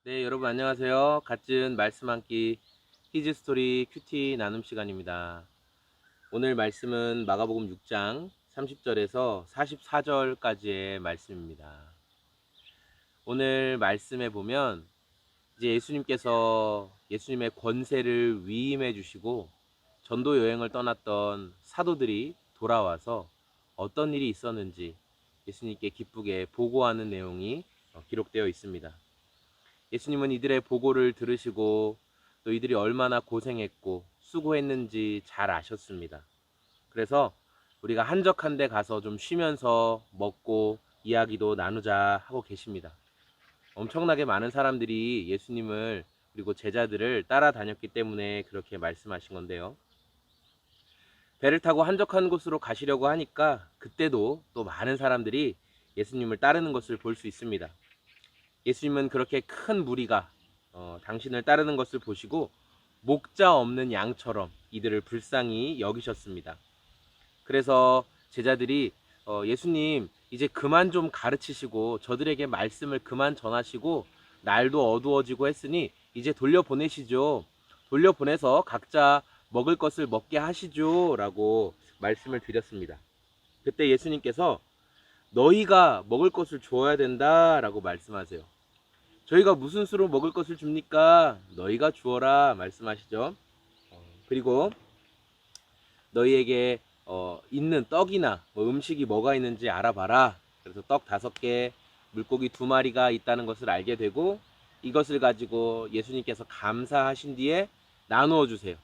네, 여러분 안녕하세요. 갖은 말씀 한 끼 히즈스토리 큐티 나눔 시간입니다. 오늘 말씀은 마가복음 6장 30절에서 44절까지의 말씀입니다. 오늘 말씀에 보면 이제 예수님께서 예수님의 권세를 위임해 주시고 전도 여행을 떠났던 사도들이 돌아와서 어떤 일이 있었는지 예수님께 기쁘게 보고하는 내용이 기록되어 있습니다. 예수님은 이들의 보고를 들으시고 또 이들이 얼마나 고생했고 수고했는지 잘 아셨습니다. 그래서 우리가 한적한 데 가서 좀 쉬면서 먹고 이야기도 나누자 하고 계십니다. 엄청나게 많은 사람들이 예수님을 그리고 제자들을 따라다녔기 때문에 그렇게 말씀하신 건데요. 배를 타고 한적한 곳으로 가시려고 하니까 그때도 또 많은 사람들이 예수님을 따르는 것을 볼 수 있습니다. 예수님은 그렇게 큰 무리가 당신을 따르는 것을 보시고 목자 없는 양처럼 이들을 불쌍히 여기셨습니다. 그래서 제자들이 예수님 이제 그만 좀 가르치시고 저들에게 말씀을 그만 전하시고 날도 어두워지고 했으니 이제 돌려보내시죠. 돌려보내서 각자 먹을 것을 먹게 하시죠 라고 말씀을 드렸습니다. 그때 예수님께서 너희가 먹을 것을 주어야 된다 라고 말씀하세요. 저희가 무슨 수로 먹을 것을 줍니까? 너희가 주어라 말씀하시죠. 그리고 너희에게 있는 떡이나 음식이 뭐가 있는지 알아봐라. 그래서 떡 5개, 물고기 2마리가 있다는 것을 알게 되고 이것을 가지고 예수님께서 감사하신 뒤에 나누어 주세요.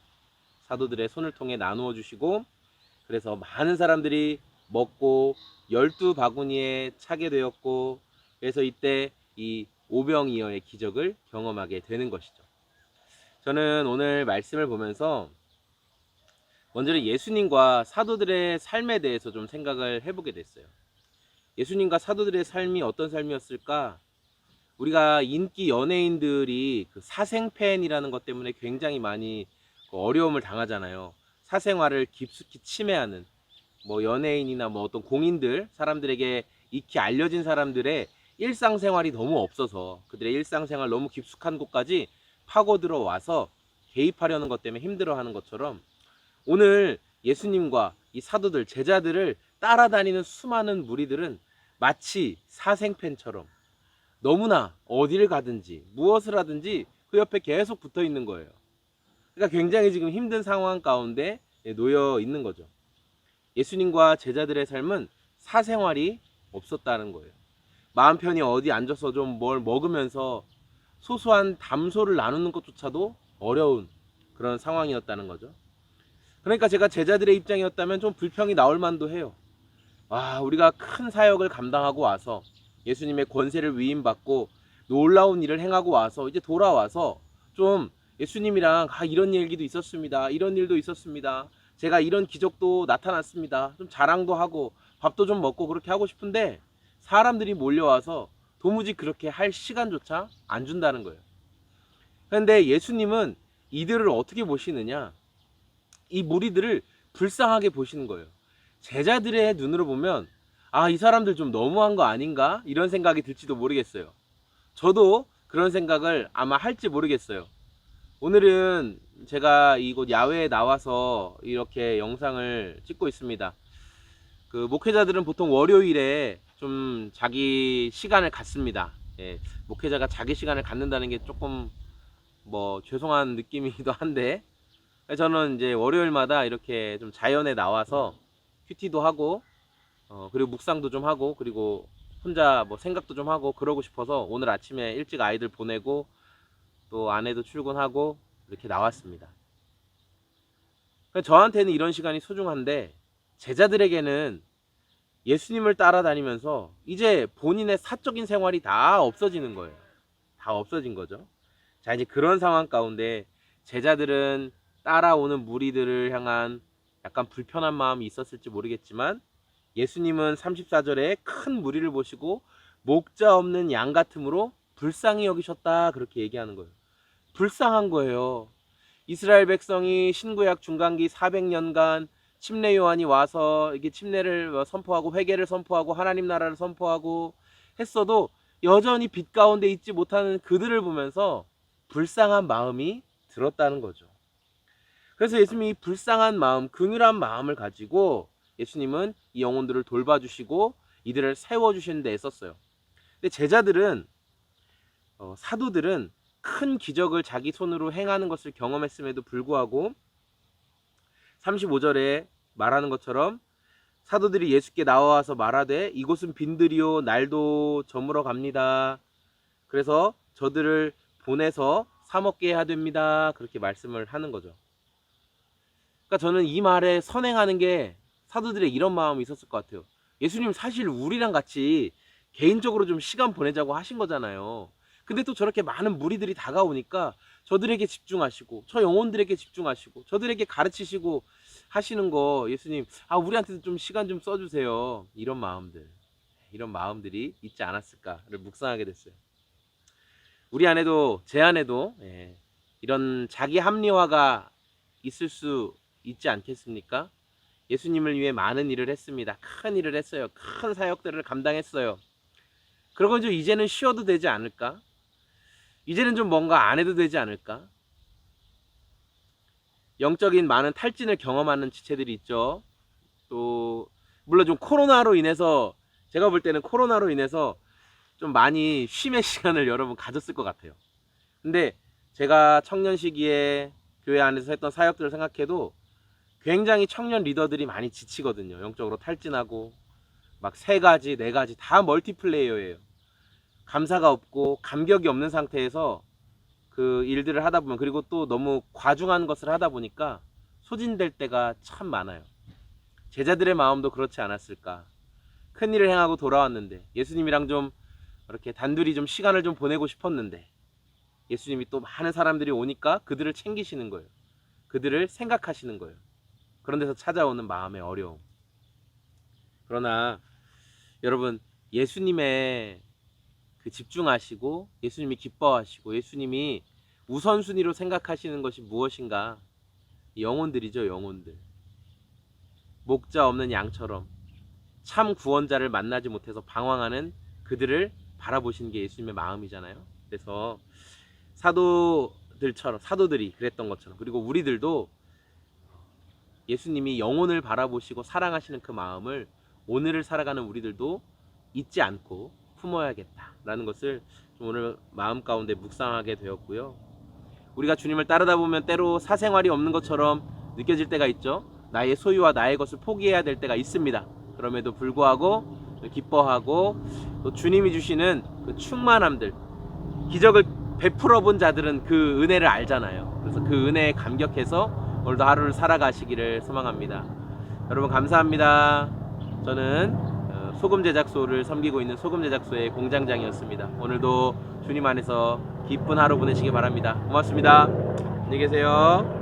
사도들의 손을 통해 나누어 주시고 그래서 많은 사람들이 먹고 12바구니에 차게 되었고 그래서 이때 이 오병이어의 기적을 경험하게 되는 것이죠. 저는 오늘 말씀을 보면서 먼저는 예수님과 사도들의 삶에 대해서 좀 생각을 해보게 됐어요. 예수님과 사도들의 삶이 어떤 삶이었을까? 우리가 인기 연예인들이 그 사생팬이라는 것 때문에 굉장히 많이 어려움을 당하잖아요. 사생활을 깊숙이 침해하는 뭐 연예인이나 뭐 어떤 공인들, 사람들에게 익히 알려진 사람들의 일상생활이 너무 없어서 그들의 일상생활 너무 깊숙한 곳까지 파고 들어와서 개입하려는 것 때문에 힘들어하는 것처럼 오늘 예수님과 이 사도들, 제자들을 따라다니는 수많은 무리들은 마치 사생팬처럼 너무나 어디를 가든지 무엇을 하든지 그 옆에 계속 붙어 있는 거예요. 그러니까 굉장히 지금 힘든 상황 가운데 놓여 있는 거죠. 예수님과 제자들의 삶은 사생활이 없었다는 거예요. 마음 편히 어디 앉아서 좀 뭘 먹으면서 소소한 담소를 나누는 것조차도 어려운 그런 상황이었다는 거죠. 그러니까 제가 제자들의 입장이었다면 좀 불평이 나올 만도 해요. 와, 우리가 큰 사역을 감당하고 와서 예수님의 권세를 위임받고 놀라운 일을 행하고 와서 이제 돌아와서 좀 예수님이랑 이런 얘기도 있었습니다. 이런 일도 있었습니다. 제가 이런 기적도 나타났습니다. 좀 자랑도 하고 밥도 좀 먹고 그렇게 하고 싶은데 사람들이 몰려와서 도무지 그렇게 할 시간조차 안 준다는 거예요. 그런데 예수님은 이들을 어떻게 보시느냐? 이 무리들을 불쌍하게 보시는 거예요. 제자들의 눈으로 보면 이 사람들 좀 너무한 거 아닌가? 이런 생각이 들지도 모르겠어요. 저도 그런 생각을 아마 할지 모르겠어요. 오늘은 제가 이곳 야외에 나와서 이렇게 영상을 찍고 있습니다. 그 목회자들은 보통 월요일에 좀 자기 시간을 갖습니다. 예, 목회자가 자기 시간을 갖는다는 게 조금 뭐 죄송한 느낌이기도 한데 저는 이제 월요일마다 이렇게 좀 자연에 나와서 큐티도 하고 그리고 묵상도 좀 하고 그리고 혼자 뭐 생각도 좀 하고 그러고 싶어서 오늘 아침에 일찍 아이들 보내고 또 아내도 출근하고 이렇게 나왔습니다. 저한테는 이런 시간이 소중한데 제자들에게는 예수님을 따라다니면서 이제 본인의 사적인 생활이 다 없어지는 거예요. 다 없어진 거죠. 자, 이제 그런 상황 가운데 제자들은 따라오는 무리들을 향한 약간 불편한 마음이 있었을지 모르겠지만 예수님은 34절에 큰 무리를 보시고 목자 없는 양 같음으로 불쌍히 여기셨다 그렇게 얘기하는 거예요. 불쌍한 거예요. 이스라엘 백성이 신구약 중간기 400년간 침례 요한이 와서 이게 침례를 선포하고 회개를 선포하고 하나님 나라를 선포하고 했어도 여전히 빛 가운데 있지 못하는 그들을 보면서 불쌍한 마음이 들었다는 거죠. 그래서 예수님이 불쌍한 마음, 긍휼한 마음을 가지고 예수님은 이 영혼들을 돌봐주시고 이들을 세워주시는 데 애썼어요. 근데 제자들은 사도들은 큰 기적을 자기 손으로 행하는 것을 경험했음에도 불구하고 35절에 말하는 것처럼 사도들이 예수께 나와서 말하되 이곳은 빈들이요 날도 저물어 갑니다. 그래서 저들을 보내서 사 먹게 해야 됩니다. 그렇게 말씀을 하는 거죠. 그러니까 저는 이 말에 선행하는 게 사도들의 이런 마음이 있었을 것 같아요. 예수님 사실 우리랑 같이 개인적으로 좀 시간 보내자고 하신 거잖아요. 근데 또 저렇게 많은 무리들이 다가오니까 저들에게 집중하시고 저 영혼들에게 집중하시고 저들에게 가르치시고 하시는 거 예수님 우리한테도 좀 시간 좀 써주세요. 이런 마음들이 있지 않았을까를 묵상하게 됐어요. 우리 안에도 제 안에도 이런 자기 합리화가 있을 수 있지 않겠습니까? 예수님을 위해 많은 일을 했습니다. 큰 일을 했어요. 큰 사역들을 감당했어요. 그러고 이제는 쉬어도 되지 않을까? 이제는 좀 뭔가 안 해도 되지 않을까? 영적인 많은 탈진을 경험하는 지체들이 있죠. 또 물론 좀 코로나로 인해서 제가 볼 때는 코로나로 인해서 좀 많이 쉼의 시간을 여러분 가졌을 것 같아요. 근데 제가 청년 시기에 교회 안에서 했던 사역들을 생각해도 굉장히 청년 리더들이 많이 지치거든요. 영적으로 탈진하고 막 3가지, 4가지 다 멀티플레이어예요. 감사가 없고 감격이 없는 상태에서 그 일들을 하다 보면 그리고 또 너무 과중한 것을 하다 보니까 소진될 때가 참 많아요. 제자들의 마음도 그렇지 않았을까. 큰 일을 행하고 돌아왔는데 예수님이랑 좀 이렇게 단둘이 좀 시간을 좀 보내고 싶었는데 예수님이 또 많은 사람들이 오니까 그들을 챙기시는 거예요. 그들을 생각하시는 거예요. 그런 데서 찾아오는 마음의 어려움. 그러나 여러분 예수님의 그 집중하시고 예수님이 기뻐하시고 예수님이 우선순위로 생각하시는 것이 무엇인가? 영혼들이죠. 영혼들. 목자 없는 양처럼 참 구원자를 만나지 못해서 방황하는 그들을 바라보시는 게 예수님의 마음이잖아요. 그래서 사도들이 그랬던 것처럼 그리고 우리들도 예수님이 영혼을 바라보시고 사랑하시는 그 마음을 오늘을 살아가는 우리들도 잊지 않고 품어야겠다라는 것을 좀 오늘 마음 가운데 묵상하게 되었고요. 우리가 주님을 따르다 보면 때로 사생활이 없는 것처럼 느껴질 때가 있죠. 나의 소유와 나의 것을 포기해야 될 때가 있습니다. 그럼에도 불구하고 기뻐하고 또 주님이 주시는 그 충만함들, 기적을 베풀어 본 자들은 그 은혜를 알잖아요. 그래서 그 은혜에 감격해서 오늘도 하루를 살아가시기를 소망합니다. 여러분 감사합니다. 저는 소금 제작소를 섬기고 있는 소금 제작소의 공장장이었습니다. 오늘도 주님 안에서 기쁜 하루 보내시기 바랍니다. 고맙습니다. 안녕히 계세요.